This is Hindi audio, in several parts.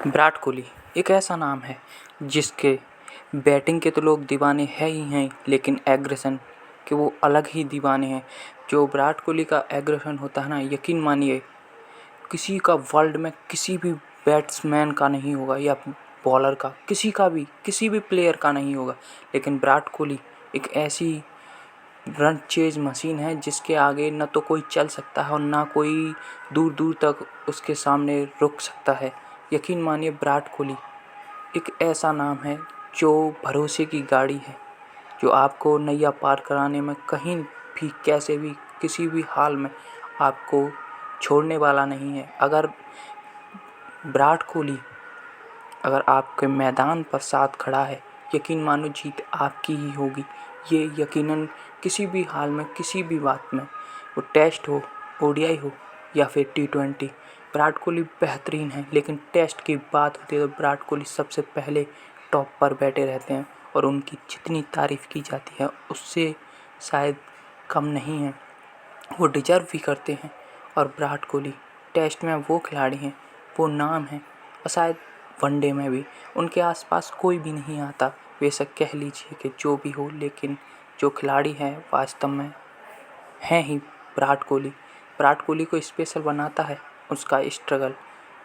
विराट कोहली एक ऐसा नाम है जिसके बैटिंग के तो लोग दीवाने हैं ही हैं, लेकिन एग्रेशन के वो अलग ही दीवाने हैं। जो विराट कोहली का एग्रेशन होता है ना, यकीन मानिए किसी का वर्ल्ड में किसी भी बैट्समैन का नहीं होगा या बॉलर का, किसी भी प्लेयर का नहीं होगा। लेकिन विराट कोहली एक ऐसी रन चेज मशीन है जिसके आगे न तो कोई चल सकता है और ना कोई दूर दूर तक उसके सामने रुक सकता है। यकीन मानिए विराट कोहली एक ऐसा नाम है जो भरोसे की गाड़ी है, जो आपको नैया पार कराने में कहीं भी कैसे भी किसी भी हाल में आपको छोड़ने वाला नहीं है। अगर विराट कोहली अगर आपके मैदान पर साथ खड़ा है, यकीन मानो जीत आपकी ही होगी। ये यकीनन किसी भी हाल में किसी भी बात में, वो टेस्ट हो, ओडीआई हो या फिर टी20, विराट कोहली बेहतरीन है। लेकिन टेस्ट की बात होती है तो विराट कोहली सबसे पहले टॉप पर बैठे रहते हैं और उनकी जितनी तारीफ़ की जाती है उससे शायद कम नहीं है, वो डिजर्व भी करते हैं। और विराट कोहली टेस्ट में वो खिलाड़ी हैं, वो नाम है, और शायद वनडे में भी उनके आसपास कोई भी नहीं आता। बेशक कह लीजिए कि जो भी हो, लेकिन जो खिलाड़ी हैं वास्तव में हैं ही विराट कोहली। विराट कोहली को स्पेशल बनाता है उसका स्ट्रगल,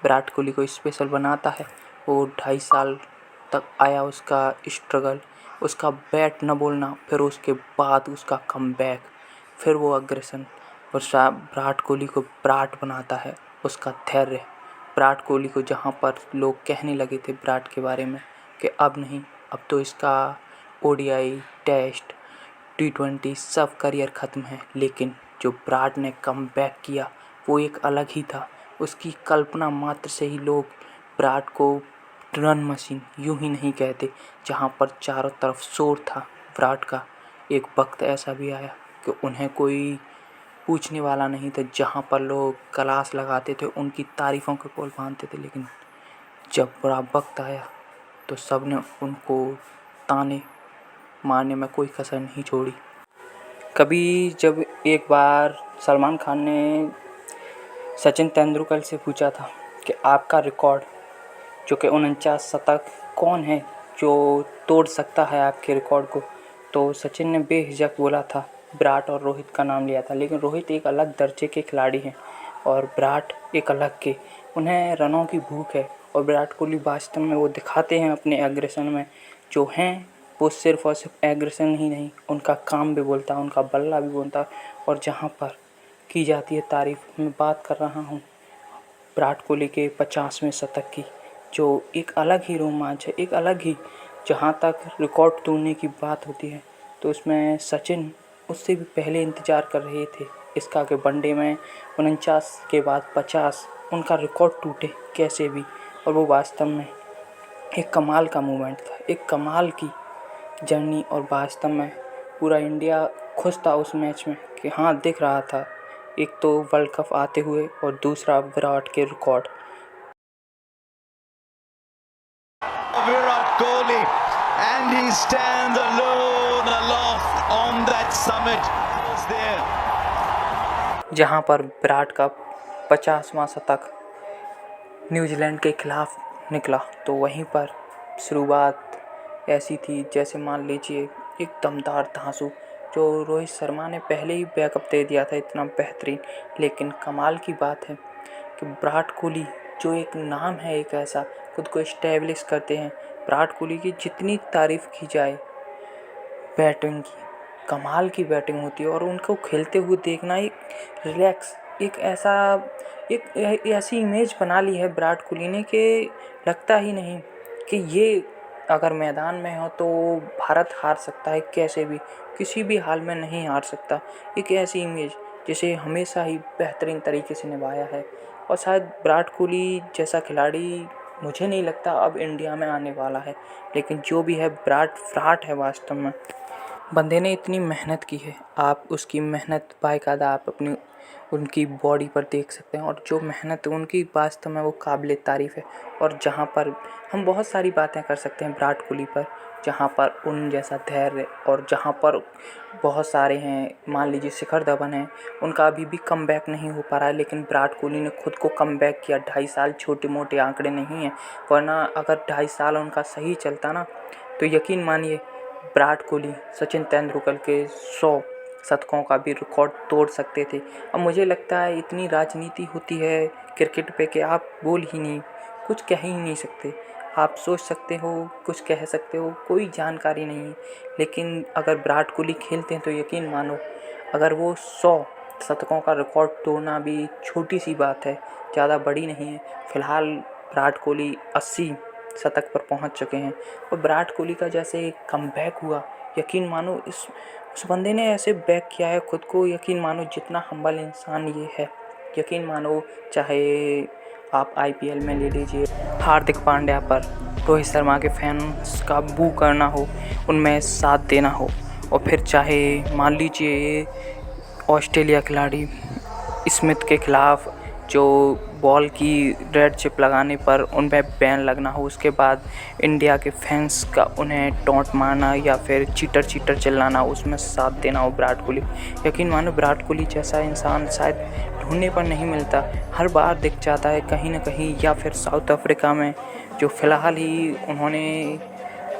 विराट कोहली को स्पेशल बनाता है वो 2.5 साल तक आया उसका स्ट्रगल, उसका बैट न बोलना, फिर उसके बाद उसका कमबैक, फिर वो अग्रेशन। और विराट कोहली को विराट बनाता है उसका धैर्य। विराट कोहली को जहाँ पर लोग कहने लगे थे विराट के बारे में कि अब नहीं, अब तो इसका ओडीआई, टेस्ट, टी20 सब करियर ख़त्म है, लेकिन जो विराट ने कमबैक किया वो एक अलग ही था। उसकी कल्पना मात्र से ही लोग विराट को रन मशीन यूं ही नहीं कहते। जहां पर चारों तरफ शोर था विराट का, एक वक्त ऐसा भी आया कि उन्हें कोई पूछने वाला नहीं था, जहां पर लोग क्लास लगाते थे, उनकी तारीफ़ों के पोल बांधते थे। लेकिन जब बुरा वक्त आया तो सबने उनको ताने मारने में कोई कसर नहीं छोड़ी। कभी जब एक बार सलमान खान ने सचिन तेंदुलकर से पूछा था कि आपका रिकॉर्ड जो कि 49 शतक, कौन है जो तोड़ सकता है आपके रिकॉर्ड को, तो सचिन ने बेहिचक बोला था, विराट और रोहित का नाम लिया था। लेकिन रोहित एक अलग दर्जे के खिलाड़ी हैं और विराट एक अलग के, उन्हें रनों की भूख है। और विराट कोहली वास्तव में वो दिखाते हैं अपने एग्रेशन में, जो हैं वो सिर्फ और सिर्फ एग्रेशन ही नहीं, उनका काम भी बोलता है, उनका बल्ला भी बोलता है। और जहाँ पर की जाती है तारीफ़, मैं बात कर रहा हूँ विराट कोहली के 50वें शतक की, जो एक अलग ही रोमांच है, एक अलग ही, जहाँ तक रिकॉर्ड तोड़ने की बात होती है तो उसमें सचिन उससे भी पहले इंतज़ार कर रहे थे इसका कि वनडे में 49 के बाद 50 उनका रिकॉर्ड टूटे कैसे भी। और वो वास्तव में एक कमाल का मूवमेंट था, एक कमाल की जर्नी। और वास्तव में पूरा इंडिया खुश था उस मैच में कि हाँ, दिख रहा था एक तो वर्ल्ड कप आते हुए और दूसरा विराट के record. Virat Kohli, and he stands alone aloft on that summit. जहां पर विराट का 50वां शतक न्यूजीलैंड के खिलाफ निकला, तो वहीं पर शुरुआत ऐसी थी जैसे मान लीजिए एक दमदार धांसू, जो रोहित शर्मा ने पहले ही बैकअप दे दिया था इतना बेहतरीन। लेकिन कमाल की बात है कि विराट कोहली जो एक नाम है, एक ऐसा खुद को इस्टेब्लिश करते हैं। विराट कोहली की जितनी तारीफ़ की जाए बैटिंग की, कमाल की बैटिंग होती है और उनको खेलते हुए देखना एक रिलैक्स, एक ऐसी इमेज बना ली है विराट कोहली ने कि लगता ही नहीं कि ये अगर मैदान में हो तो भारत हार सकता है, कैसे भी किसी भी हाल में नहीं हार सकता। एक ऐसी इमेज जिसे हमेशा ही बेहतरीन तरीके से निभाया है। और शायद विराट कोहली जैसा खिलाड़ी मुझे नहीं लगता अब इंडिया में आने वाला है। लेकिन जो भी है विराट है वास्तव में। बंदे ने इतनी मेहनत की है, आप उसकी मेहनत बाकायदा आप अपनी उनकी बॉडी पर देख सकते हैं। और जो मेहनत उनकी वास्तव में वो काबिल तारीफ़ है। और जहाँ पर हम बहुत सारी बातें कर सकते हैं विराट कोहली पर, जहाँ पर उन जैसा धैर्य और जहाँ पर बहुत सारे हैं, मान लीजिए शिखर धवन है, उनका अभी भी कमबैक नहीं हो पा रहा है, लेकिन विराट कोहली ने खुद को कमबैक किया। 2.5 साल छोटे मोटे आंकड़े नहीं हैं, वरना अगर 2.5 साल उनका सही चलता ना तो यकीन मानिए विराट कोहली सचिन तेंदुलकर के 100 शतकों का भी रिकॉर्ड तोड़ सकते थे। अब मुझे लगता है इतनी राजनीति होती है क्रिकेट पे कि आप बोल ही नहीं, कुछ कह ही नहीं सकते। आप सोच सकते हो, कुछ कह सकते हो, कोई जानकारी नहीं है। लेकिन अगर विराट कोहली खेलते हैं तो यकीन मानो, अगर वो 100 शतकों का रिकॉर्ड तोड़ना भी छोटी सी बात है, ज़्यादा बड़ी नहीं है। फ़िलहाल विराट कोहली 80 शतक पर पहुंच चुके हैं और विराट कोहली का जैसे कमबैक हुआ, यकीन मानो उस बंदे ने ऐसे बैक किया है खुद को, यकीन मानो जितना हम्बल इंसान ये है। यकीन मानो चाहे आप IPL में ले लीजिए, हार्दिक पांड्या पर रोहित शर्मा के फैंस का बू करना हो, उनमें साथ देना हो, और फिर चाहे मान लीजिए ऑस्ट्रेलिया खिलाड़ी स्मिथ के खिलाफ जो बॉल की रेड चिप लगाने पर उन पर बैन लगना हो, उसके बाद इंडिया के फैंस का उन्हें टॉन्ट मारना या फिर चीटर चिल्लाना, उसमें साथ देना हो विराट कोहली। यकीन मानो विराट कोहली जैसा इंसान शायद ढूंढने पर नहीं मिलता, हर बार दिख जाता है कहीं ना कहीं, या फिर साउथ अफ्रीका में जो फ़िलहाल ही उन्होंने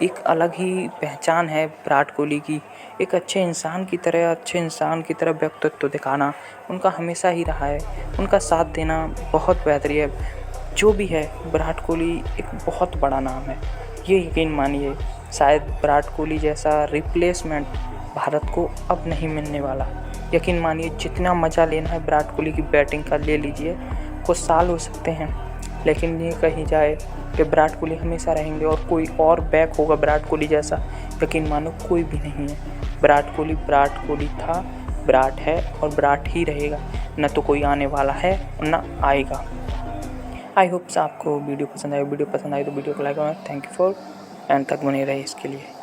एक अलग ही पहचान है विराट कोहली की। एक अच्छे इंसान की तरह व्यक्तित्व दिखाना उनका हमेशा ही रहा है, उनका साथ देना बहुत बेहतरीन है। जो भी है, विराट कोहली एक बहुत बड़ा नाम है, ये यकीन मानिए। शायद विराट कोहली जैसा रिप्लेसमेंट भारत को अब नहीं मिलने वाला। यकीन मानिए जितना मज़ा लेना है विराट कोहली की बैटिंग का ले लीजिए, कुछ साल हो सकते हैं, लेकिन ये कही जाए कि विराट कोहली हमेशा रहेंगे और कोई और बैक होगा विराट कोहली जैसा, यकीन मानो कोई भी नहीं है। विराट कोहली था, विराट है और विराट ही रहेगा, न तो कोई आने वाला है न आएगा। आई होप आपको वीडियो पसंद आए तो वीडियो को लाइक और थैंक यू फॉर एंड तक बने रहे इसके लिए।